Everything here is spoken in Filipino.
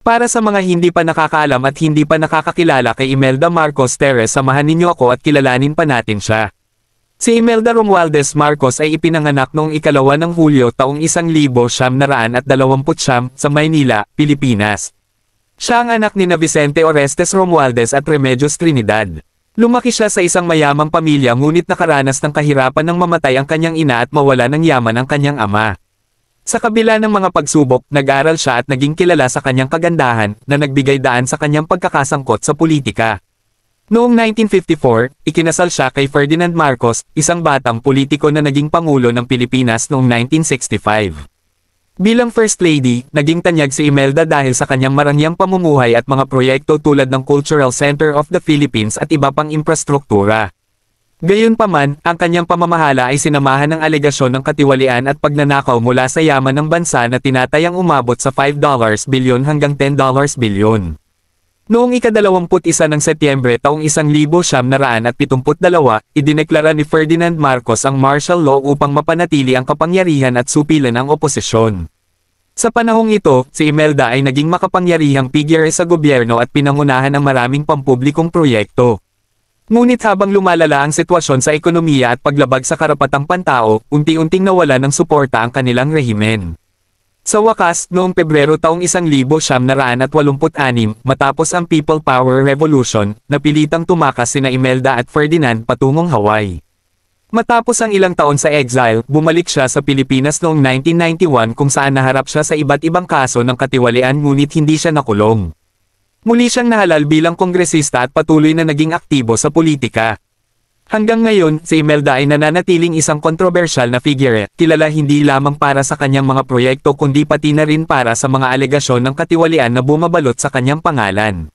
Para sa mga hindi pa nakakaalam at hindi pa nakakakilala kay Imelda Marcos Terres, samahan ninyo ako at kilalanin pa natin siya. Si Imelda Romualdez Marcos ay ipinanganak noong 2 ng Hulyo taong 1929 sa Maynila, Pilipinas. Siya ang anak ni Vicente Orestes Romualdez at Remedios Trinidad. Lumaki siya sa isang mayamang pamilya ngunit nakaranas ng kahirapan nang mamatay ang kanyang ina at mawala ng yaman ang kanyang ama. Sa kabila ng mga pagsubok, nag-aral siya at naging kilala sa kanyang kagandahan na nagbigay daan sa kanyang pagkakasangkot sa politika. Noong 1954, ikinasal siya kay Ferdinand Marcos, isang batang politiko na naging Pangulo ng Pilipinas noong 1965. Bilang First Lady, naging tanyag si Imelda dahil sa kanyang marangyang pamumuhay at mga proyekto tulad ng Cultural Center of the Philippines at iba pang infrastruktura. Gayunpaman, ang kanyang pamamahala ay sinamahan ng alegasyon ng katiwalian at pagnanakaw mula sa yaman ng bansa na tinatayang umabot sa $5 bilyon hanggang $10 bilyon. Noong ika-21 ng Setyembre taong 1972, idineklara ni Ferdinand Marcos ang martial law upang mapanatili ang kapangyarihan at supilan ang oposisyon. Sa panahong ito, si Imelda ay naging makapangyarihang figure sa gobyerno at pinangunahan ng maraming pampublikong proyekto. Ngunit habang lumalala ang sitwasyon sa ekonomiya at paglabag sa karapatang pantao, unti-unting nawala ng suporta ang kanilang rehimen. Sa wakas, noong Pebrero taong 1986, matapos ang People Power Revolution, napilitang tumakas sina Imelda at Ferdinand patungong Hawaii. Matapos ang ilang taon sa exile, bumalik siya sa Pilipinas noong 1991 kung saan naharap siya sa iba't ibang kaso ng katiwalian ngunit hindi siya nakulong. Muli siyang nahalal bilang kongresista at patuloy na naging aktibo sa politika. Hanggang ngayon, si Imelda ay nananatiling isang kontrobersyal na figure, kilala hindi lamang para sa kanyang mga proyekto kundi pati na rin para sa mga alegasyon ng katiwalian na bumabalot sa kanyang pangalan.